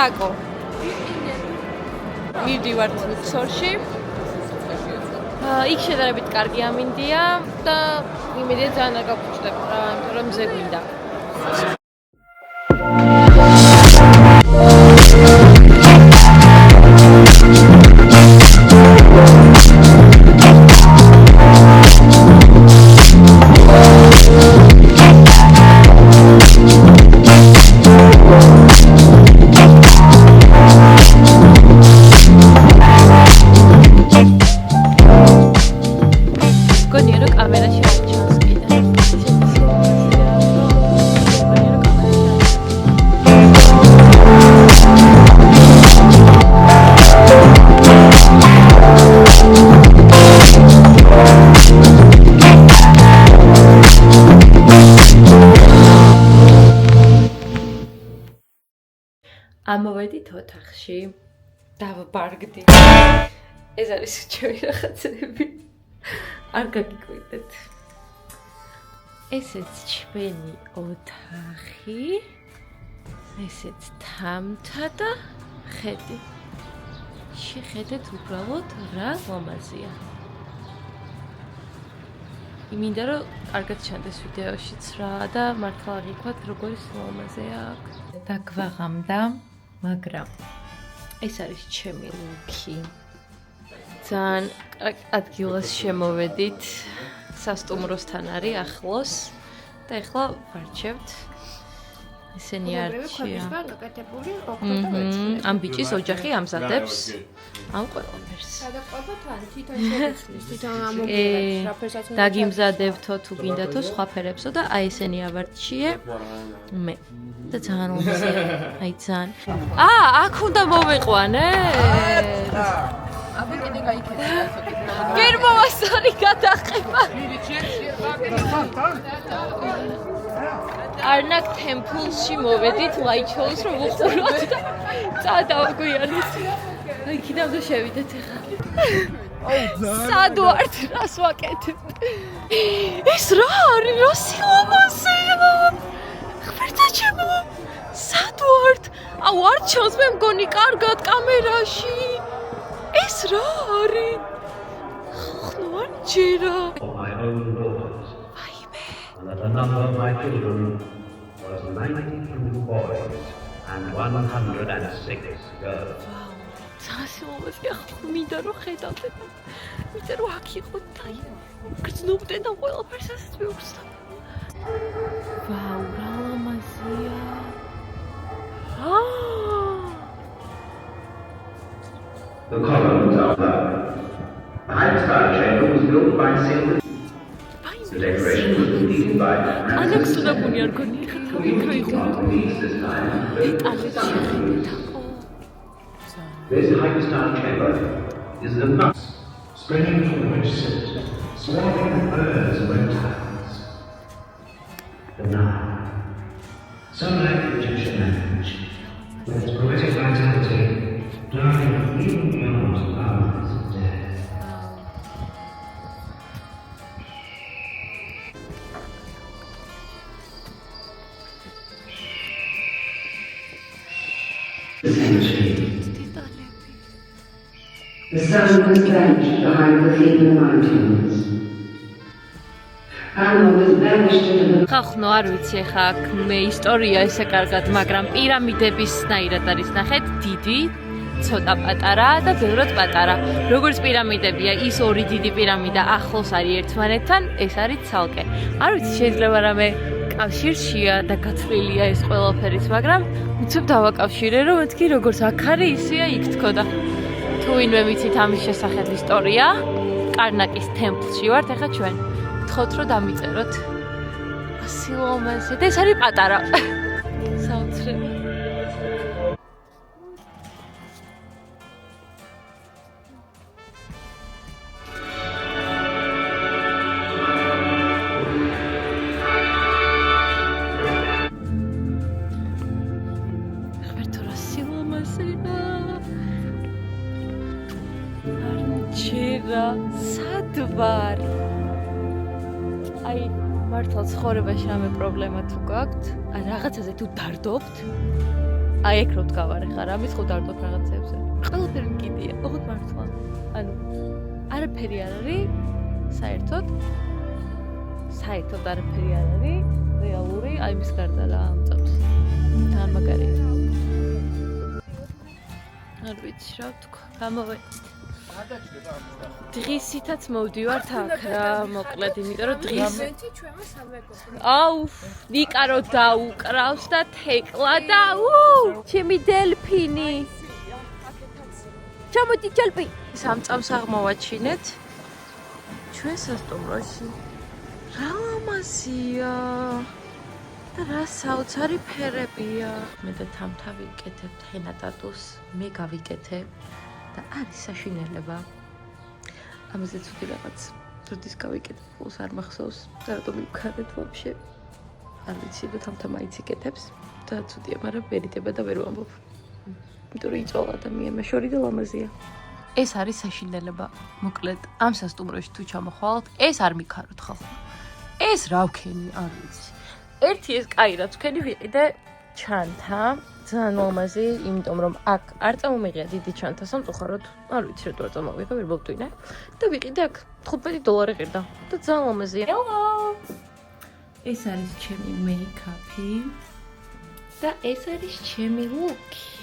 საკო. მივდივართ ლუქსორში. იქ შედარებით კარგი ამინდია და იმედია ძალიან არ გავფუჭდებ რა, იმიტომ რომ მზე გვინდა. ამოვედით ოთახში, დავბარგდით. ეს არის ჩემი რაღაცები. არ გაგიკვირდეთ. ესეც ჩვენი ოთახი. ესეც თამთა და ხედი. შეხედეთ უბრალოდ რა ლამაზია. იმინდა რომ კარგად ჩანდეს ვიდეოშიც რა და მართლა აღიქვათ როგორი ლამაზია აქ. დაგვაღამდა მაგრამ ეს არის ჩემი ლუკი. ძალიან ადგილას შემოვედით. სასტუმროსთან არის ახლოს და ეხლა ვარჩევთ. ესენი არჩია. ამ ბიჭის ოჯახი ამზადებს ამ ყველაფერს. დაგიმზადებთო თუ გინდათო სხვა ფერებსო და აი ესენი ავარჩიე მე. და ძალიან ლამაზია. აი ძალიან. აქ უნდა მოვიყვანე. აბა კიდე გაიქეთა. გერმოვასარი გადახება. არნაკ ტემპლში მოვედით ლაიჩოუს რომ ვუყუროთ და წადავგვიანეთ. აი კიდევ შევიდეთ ახლა. სად ვართ რას ვაკეთებ? ეს რა არის? რა სილამაზეა? ხმერთა ჩემო, სად ვართ? აუ არ ჩანს მე მგონი კარგად კამერაში. ეს რა არის? ხნო არ ჯერა. The number of my children was 92 boys and 106 girls. სასილამაზეა, მინდა რომ ხედავდე. მინდა რომ აქ იყო და გრძნობდნენ და ყველაფერს ასეც მივხსნა. ვაუ, რა ლამაზია. The columns are low. The Heimstad chamber was built by Silver. The decoration was completed by This Heimstad chamber is the nuts spreading from which sit swarming birds and reptiles. The Nile, so like the Egyptian language, with its poetic vitality, flowering even beyond the boundaries of death. The sun was vanished behind the Theban mountains. Anna was vanished into the... ხახნო არ ვიცი ხა აქ მე ისტორია ესე კარგად, მაგრამ პირამიდებისნაირად არის ნახეთ, დიდი, ცოტა პატარა და ბევრად პატარა. როგორც პირამიდებია, ის ორი დიდი პირამიდა ახლოს არის ერთმანეთთან, ეს არის ცალკე. არ ვიცი შეიძლება რამე კავშირშია და გათვლილია ეს ყველაფერიც, მაგრამ უცებ დავაკავშირე, რომ მეთქი როგორც აქ არის, ისეა იქ თქოდა. თუ ვინმე ვიცით ამის შესახებ ისტორია, კარნაკის ტემპლში ვართ ახლა ჩვენ. გთხოვთ რომ დამიწეროთ. სილამაზე და ეს არის პატარა. საოცრება. სად ვარ? აი, მართლა ცხოვრებაში ამე პრობლემა თუ გაქვთ, ან რაღაცაზე თუ დარდობთ, აი ეგ რო ვდგავარ ხარ, ამის ხო დავდოთ რაღაცებზე. ყველაფერი მკიდია, ოღონდ მართლა. ანუ არაფერი არ არის საერთოდ არაფერი არ არის რეალური, აი მის გარდა რა ამწავს. თან მაგარია. არ ვიცი რა ვთქვა, გამოვედით. დღისითაც მოვდივართ აქ რა, მოკლედ, იმიტომ რომ დღის აუ, ნიკა რო დაუკრავს და თეკლა და ჩემი დელფინი. ჩამოდი ჯალპი. სამწამს აღმოვაჩინეთ ჩვენ სასტუმროში. რა ლამაზია და რა საოცარი ფერებია. მე და თამთა ვიკეთებთ ჰენა ტატუს, მე გავიკეთებ და არის საშინელება. ამაზე ცუდი რაღაც როდის გავიკეთებ, ხოლოს არ მახსოვს და რატომ მივქარეთ ვაფშე. არ ვიცი, და თამთა მაინც იკეთებს და ცუდია, მაგრამ ვერ იტება და ვერ ვამბობ. იმიტომ რომ იწვალ ადამიანმა შორი და ლამაზია. ეს არის საშინელება. მოკლედ, ამ სასტუმროში თუ ჩამოხვალთ, ეს არ მიქაროთ ხალხო. ეს რა ვქენი, არ ვიცი. ერთი ეს კაი რაც ვქენი ვიყიდე ჩანთა, ძალიან ლამაზი, იმიტომ რომ აქ არ წამომიღია დიდი ჩანთა სამწუხაროდ, არ ვიცი რატო არ წამოვიღე, ვერ მოვტვინე და ვიყიდე აქ $15 ღირდა და ძალიან ლამაზია. Hello! ეს არის ჩემი მეიკაპი და ეს არის ჩემი ლუკი.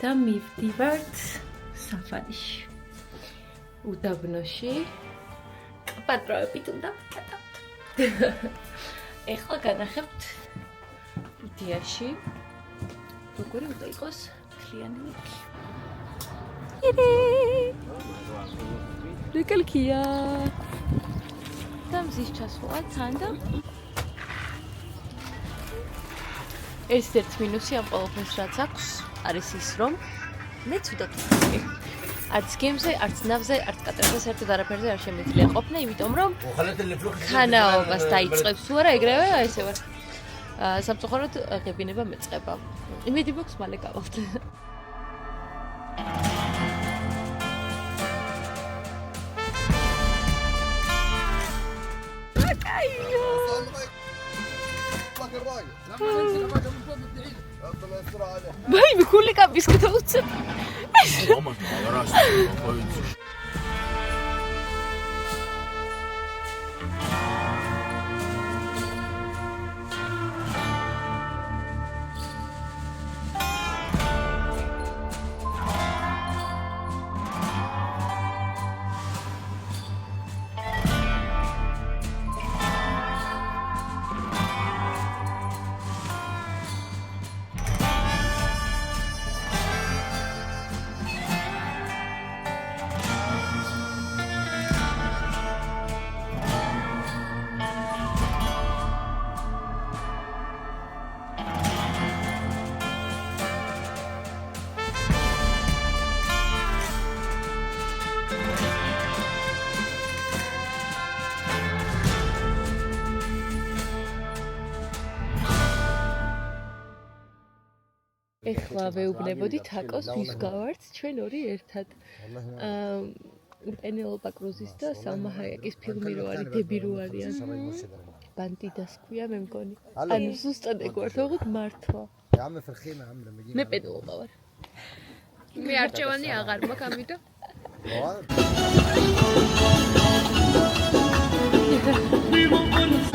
და მივდივართ საფარიში. უდაბნოში პატროებით უნდა ვკეტავთ. ეხლა განახებთ იდეაში როგორი უნდა იყოს მთლიანი ლუკი. რეკალკია. და მზის ჩასვლა თან და ერთ მინუსი ამ ყველაფერს რაც აქვს არის ის რომ მე ცუდად ვიყავი. არც გემზე, არც ნავზე, არც კატერზე საერთოდ არაფერზე არ შემიძლია ყოფნა, იმიტომ რომ ხანაობას დაიწყებს თუ არა, ეგრევე აი ესე ვარ. სამწუხაროდ ღებინება მეწყება. იმედი მაქვს მალე გავალთ. باي بكل كان بيسكت اوتس ეხლა ვეუბნებოდი თაკოს ვის გავართ ჩვენ ორი ერთად. პენელოპა კრუზის და სალმა ჰაიაკის ფილმი რო არის, დები რო არიან. ბანდიდას ქვია მე მგონი. ანუ ზუსტად ეგ ვარ, თქო მართლა. მე პენელოპა ვარ. მე არჩევანი აღარ მაქვს ამიტომ.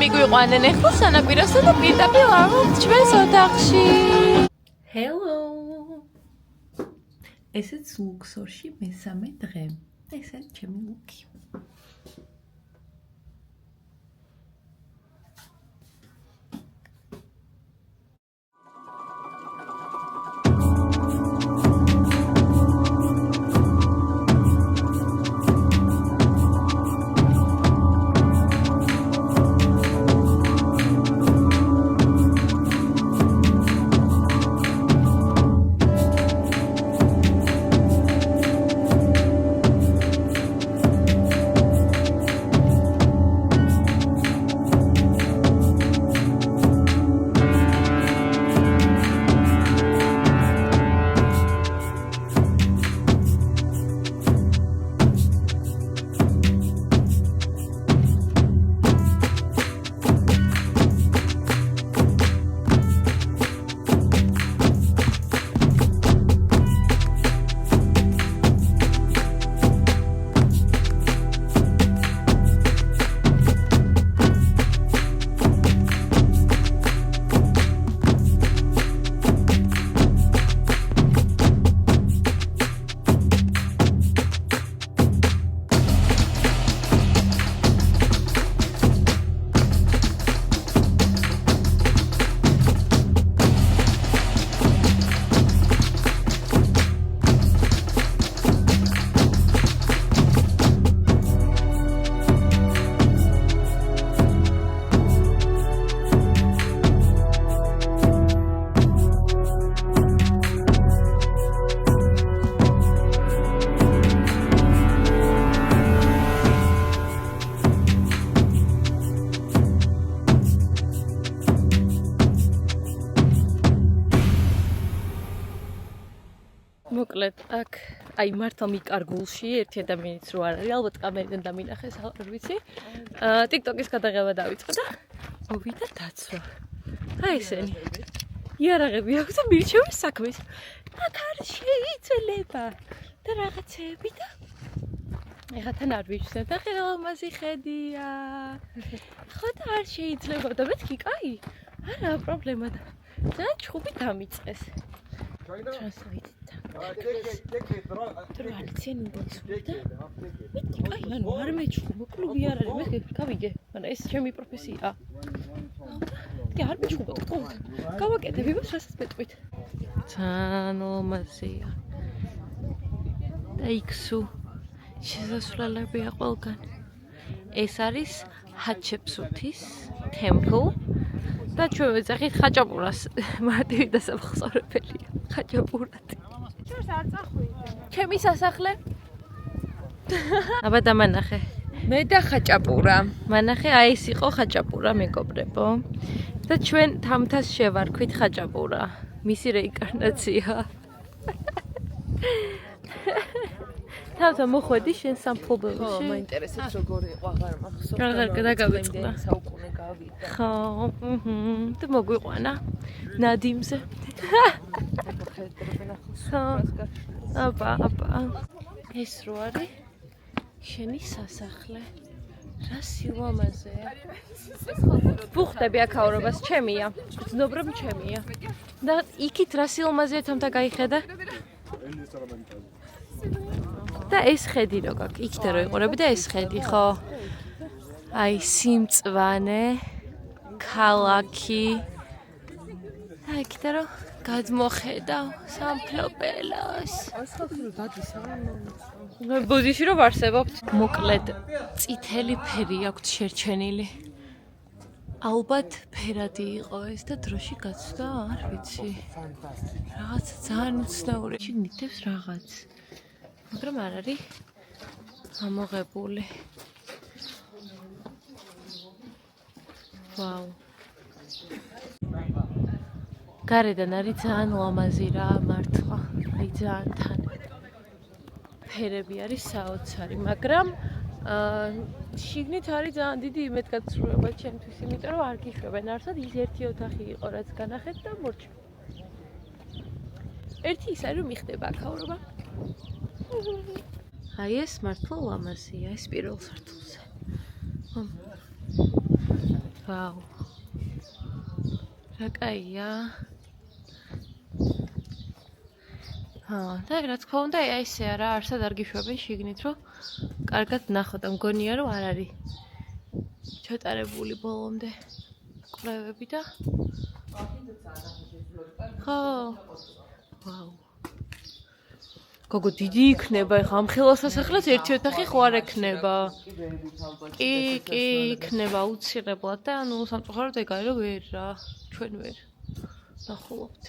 მიგვიყვანენ ეხლა სანაპიროსთან და პირდაპირ ავართ ჩვენს ოთახში. Hello! ესეც ლუქსორში მესამე დღე. ეს არის ჩემი ლუკი. მოკლედ აქ აი მართლა მიკარგულში ერთი ადამიანიც რო არ არის ალბათ კამერიდან დამინახეს არ ვიცი TikTok-ის გადაღება დავიწყე და მოვიდა დაცვა აი ესენი იარაღები აქვს და მირჩევენ საქმეს აქ არ შეიძლება და რაღაცეები და ეხლა თან არ ვიჩნევ და ხელმაზი ხედია ხო და არ შეიძლება და მეთქი კაი არა პრობლემა და ჩხუბი დამიწყეს Translate. Translate ინგლისური და მეთქი კაი ანუ არ მეჩხუბ კლუბი არ არის მე გავიგე მაგრამ ეს ჩემი პროფესია კი არ მეჩხუბ თქო გავაკეთებ იმას რასაც მეტყვით თან ლამაზია და იქსუ შესასვლელებია ყველგან ეს არის ჰაჩეპსუთის temple და ჩვენ ვეძახით ხაჭაპურას მარტივი დასამახსოვრებელია ხაჭაპურატი ჩვენს არ წახვიდე ჩემი სასახლე აბა დამანახე მე და ხაჭაპურა მანახე აი ეს იყო ხაჭაპურა მეგობრებო და ჩვენ თამთას შევარქვით ხაჭაპურა მისი რეინკარნაცია თავთა მოხვედი შენ სამფლობელოში მაინტერესებს როგორი იყო აღარ მახსოვს აღარ დაგავიწყდა საუკუნე გავიდა ხო და მოგვიყვანა ნადიმზე ხო აბა ეს რო არის შენი სასახლე რა სილამაზეა ბუხტები აქაურობას ჩემია გრძნობრობ ჩემია და იქით რა სილამაზეა თამთა გაიხედა და ეს ხედი რო გაქვს იქით რო იყურები და ეს ხედი ხო აი სიმწვანე ქალაქი და იქით რო გადმოხედავ სამფლობელოს ასხობრო დადის მე ბუდიში რო ვარსებობთ მოკლედ წითელი ფერი აქვს შერჩენილი ალბათ ფერადი იყო ეს და დროში გაცდა არ ვიცი რაღაც ძალიან უცნაური შეგნითებს რაღაც მაგრამ არ არის ამოღებული ვაუ გარედან არის ძალიან ლამაზი რა მართლა აი ძალიან თან ფერები არის საოცარი მაგრამ შიგნით არის ძალიან დიდი იმედგაცრუება ჩემთვის იმიტომ რომ არ გიშვებენ არსად ის ერთი ოთახი იყო რაც განახეთ და მორჩა ერთი ის არის რომ მიხდება აქაურობა აი ეს მართლა ლამაზია ეს პირველ სართულზე ვაუ რა კაია და რა თქმა უნდა აი ესეა რა არსად არ გიშვებენ შიგნით რომ კარგად ნახოთ და მგონია რომ არ არის ჩატარებული ბოლომდე კვლევები და ხო ვაუ გოგო დიდი იქნება ეხა ამ ხელას სასახლეს ერთი ოთახი ხო არ ექნება კი იქნება უცირებლად და ანუ სამწუხაროდ ეგ არის რომ ვერ რა ჩვენ ვერ ნახულობთ